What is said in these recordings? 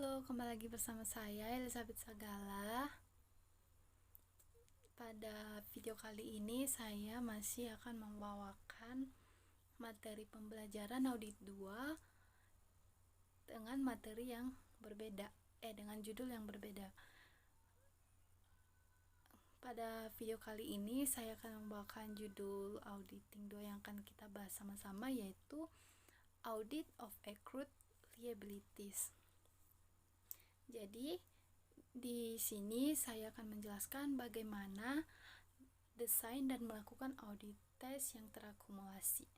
Halo, kembali lagi bersama saya Elizabeth Sagala. Pada video kali ini saya masih akan membawakan materi pembelajaran audit 2 dengan materi yang berbeda, dengan judul yang berbeda. Pada video kali ini saya akan membawakan judul auditing 2 yang akan kita bahas sama-sama, yaitu Audit of Accrued Liabilities. Jadi di sini saya akan menjelaskan bagaimana desain dan melakukan audit test yang terakumulasi.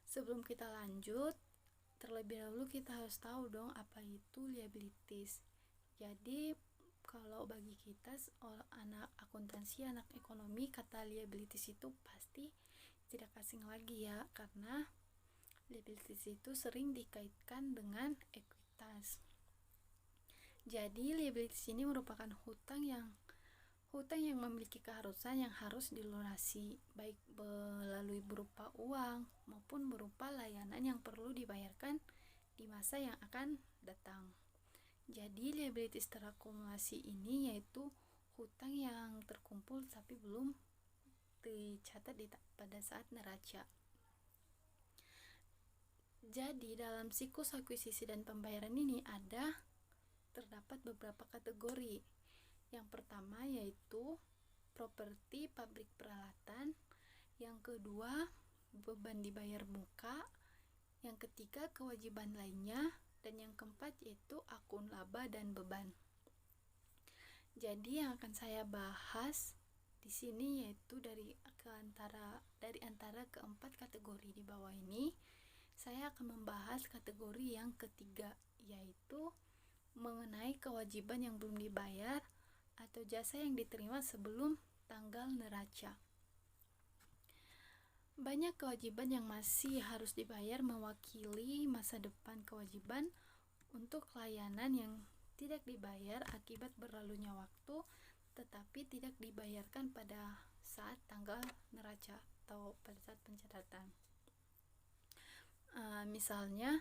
Sebelum kita lanjut, terlebih dahulu kita harus tahu dong apa itu liabilities. Jadi kalau bagi kita anak akuntansi, anak ekonomi, kata liabilities itu pasti tidak asing lagi ya, karena liabilities itu sering dikaitkan dengan ekuitas. Jadi liabilities ini merupakan hutang yang memiliki keharusan yang harus dilunasi, baik melalui berupa uang maupun berupa layanan yang perlu dibayarkan di masa yang akan datang. Jadi liabilities terakumulasi ini yaitu hutang yang terkumpul tapi belum dicatat pada saat neraca. Jadi dalam siklus akuisisi dan pembayaran ini terdapat beberapa kategori. Yang pertama yaitu properti pabrik peralatan, yang kedua beban dibayar muka, yang ketiga kewajiban lainnya, dan yang keempat yaitu akun laba dan beban. Jadi yang akan saya bahas di sini yaitu dari antara keempat kategori di bawah ini, saya akan membahas kategori yang ketiga, yaitu mengenai kewajiban yang belum dibayar atau jasa yang diterima sebelum tanggal neraca. Banyak kewajiban yang masih harus dibayar mewakili masa depan kewajiban untuk layanan yang tidak dibayar akibat berlalunya waktu tetapi tidak dibayarkan pada saat tanggal neraca atau pada saat pencatatan. Misalnya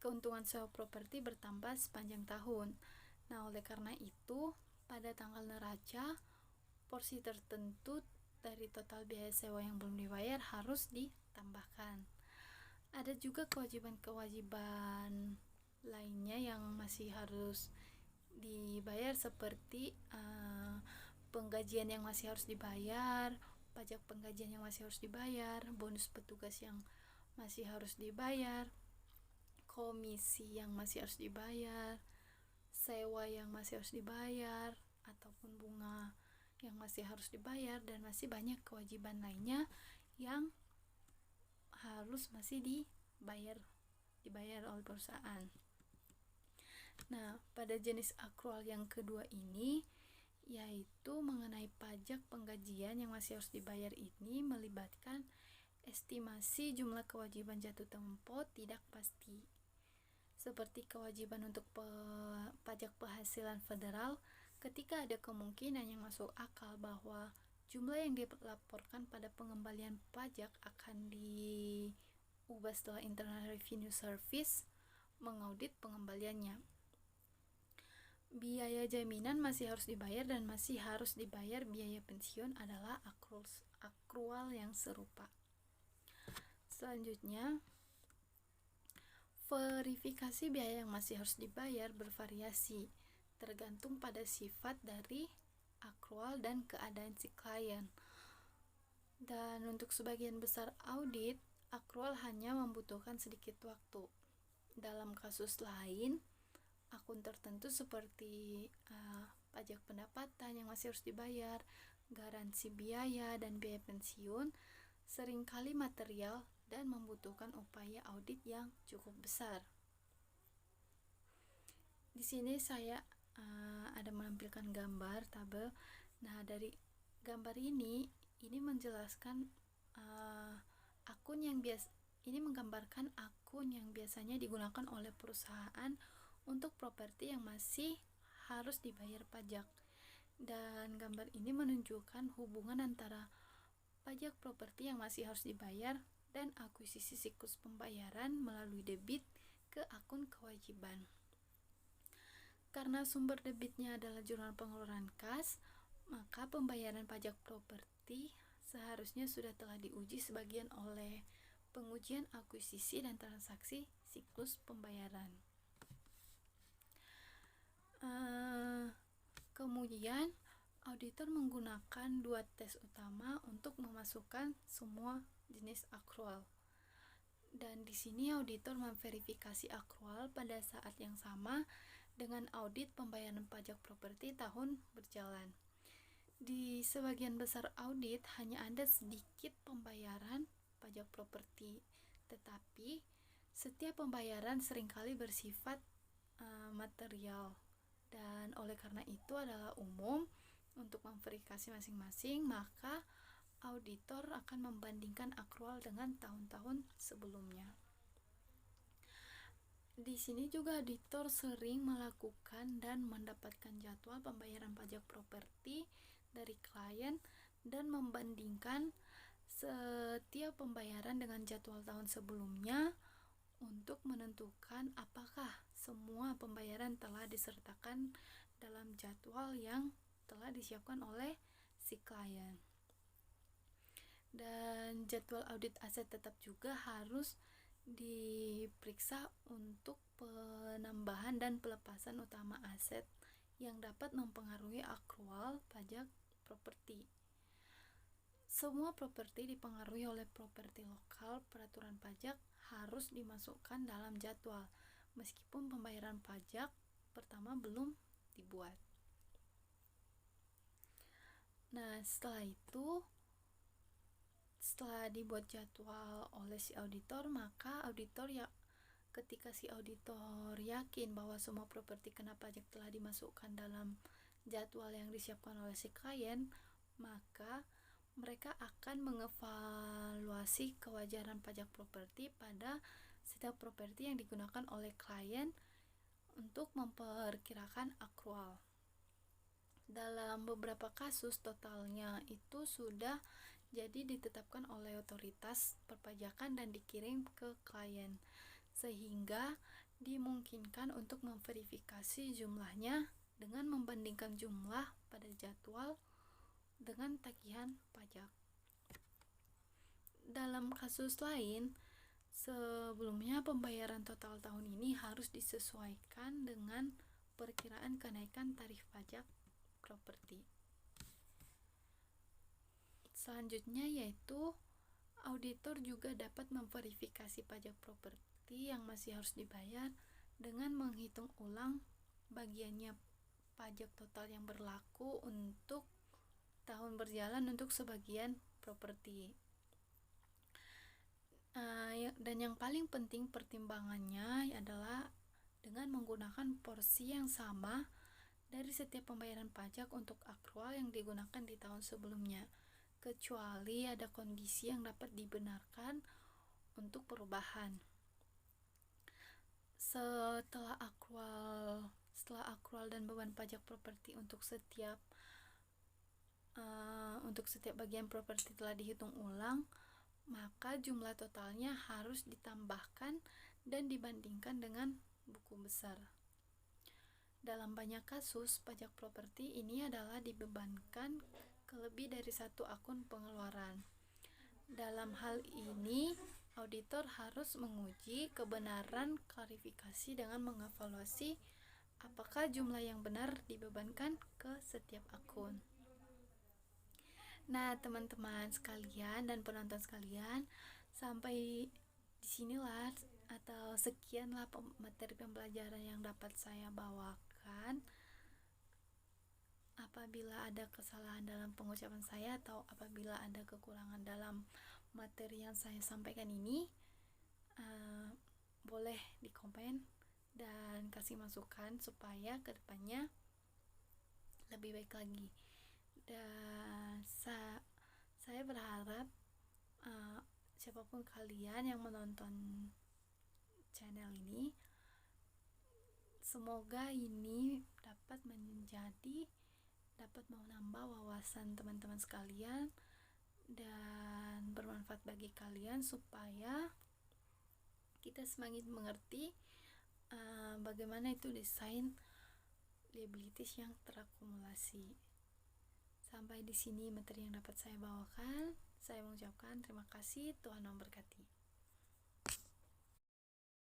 keuntungan sewa properti bertambah sepanjang tahun. Nah, oleh karena itu pada tanggal neraca porsi tertentu dari total biaya sewa yang belum dibayar harus ditambahkan. Ada juga kewajiban-kewajiban lainnya yang masih harus dibayar seperti penggajian yang masih harus dibayar, pajak penggajian yang masih harus dibayar, bonus petugas yang masih harus dibayar, komisi yang masih harus dibayar, sewa yang masih harus dibayar, ataupun bunga yang masih harus dibayar, dan masih banyak kewajiban lainnya yang harus masih dibayar oleh perusahaan. Nah, pada jenis akrual yang kedua ini yaitu mengenai pajak penggajian yang masih harus dibayar ini melibatkan estimasi jumlah kewajiban jatuh tempo tidak pasti, seperti kewajiban untuk pajak penghasilan federal ketika ada kemungkinan yang masuk akal bahwa jumlah yang dilaporkan pada pengembalian pajak akan diubah setelah Internal Revenue Service mengaudit pengembaliannya. Biaya jaminan masih harus dibayar dan masih harus dibayar biaya pensiun adalah akrual yang serupa. Selanjutnya, verifikasi biaya yang masih harus dibayar bervariasi tergantung pada sifat dari akrual dan keadaan si klien. Dan untuk sebagian besar audit, akrual hanya membutuhkan sedikit waktu. Dalam kasus lain, akun tertentu seperti pajak pendapatan yang masih harus dibayar, garansi biaya, dan biaya pensiun seringkali material dan membutuhkan upaya audit yang cukup besar. Di sini saya ada menampilkan gambar tabel. Nah, dari gambar ini menjelaskan menggambarkan akun yang biasanya digunakan oleh perusahaan untuk properti yang masih harus dibayar pajak. Dan gambar ini menunjukkan hubungan antara pajak properti yang masih harus dibayar dan akuisisi siklus pembayaran melalui debit ke akun kewajiban. Karena sumber debitnya adalah jurnal pengeluaran kas, maka pembayaran pajak properti seharusnya sudah telah diuji sebagian oleh pengujian akuisisi dan transaksi siklus pembayaran. Kemudian auditor menggunakan dua tes utama untuk memasukkan semua jenis akrual. Dan di sini auditor memverifikasi akrual pada saat yang sama dengan audit pembayaran pajak properti tahun berjalan. Di sebagian besar audit hanya ada sedikit pembayaran pajak properti, tetapi setiap pembayaran seringkali bersifat material, dan oleh karena itu adalah umum untuk memverifikasi masing-masing, maka auditor akan membandingkan akrual dengan tahun-tahun sebelumnya. Di sini juga auditor sering melakukan dan mendapatkan jadwal pembayaran pajak properti dari klien dan membandingkan setiap pembayaran dengan jadwal tahun sebelumnya untuk menentukan apakah semua pembayaran telah disertakan dalam jadwal yang telah disiapkan oleh si klien. Dan jadwal audit aset tetap juga harus diperiksa untuk penambahan dan pelepasan utama aset yang dapat mempengaruhi akrual pajak properti. Semua properti dipengaruhi oleh properti lokal, peraturan pajak harus dimasukkan dalam jadwal, meskipun pembayaran pajak pertama belum dibuat. Nah, setelah dibuat jadwal oleh si auditor, maka ketika si auditor yakin bahwa semua properti kena pajak telah dimasukkan dalam jadwal yang disiapkan oleh si klien, maka mereka akan mengevaluasi kewajaran pajak properti pada setiap properti yang digunakan oleh klien untuk memperkirakan akrual. Dalam beberapa kasus totalnya itu sudah jadi ditetapkan oleh otoritas perpajakan dan dikirim ke klien, sehingga dimungkinkan untuk memverifikasi jumlahnya dengan membandingkan jumlah pada jadwal dengan tagihan pajak. Dalam kasus lain, sebelumnya pembayaran total tahun ini harus disesuaikan dengan perkiraan kenaikan tarif pajak properti. Selanjutnya yaitu auditor juga dapat memverifikasi pajak properti yang masih harus dibayar dengan menghitung ulang bagiannya pajak total yang berlaku untuk tahun berjalan untuk sebagian properti. Dan yang paling penting pertimbangannya adalah dengan menggunakan porsi yang sama dari setiap pembayaran pajak untuk akrual yang digunakan di tahun sebelumnya, kecuali ada kondisi yang dapat dibenarkan untuk perubahan. Setelah akrual dan beban pajak properti untuk setiap bagian properti telah dihitung ulang, maka jumlah totalnya harus ditambahkan dan dibandingkan dengan buku besar. Dalam banyak kasus, pajak properti ini adalah dibebankan ke lebih dari satu akun pengeluaran. Dalam hal ini, auditor harus menguji kebenaran klarifikasi dengan mengevaluasi apakah jumlah yang benar dibebankan ke setiap akun. Nah, teman-teman sekalian dan penonton sekalian, sampai disinilah atau sekianlah materi pembelajaran yang dapat saya bawakan. Apabila ada kesalahan dalam pengucapan saya atau apabila ada kekurangan dalam materi yang saya sampaikan ini, boleh di komen dan kasih masukan supaya kedepannya lebih baik lagi. Dan saya berharap siapapun kalian yang menonton channel ini, semoga ini dapat menambah wawasan teman-teman sekalian dan bermanfaat bagi kalian supaya kita semakin mengerti bagaimana itu desain liabilities yang terakumulasi. Sampai di sini materi yang dapat saya bawakan. Saya mengucapkan terima kasih, Tuhan memberkati.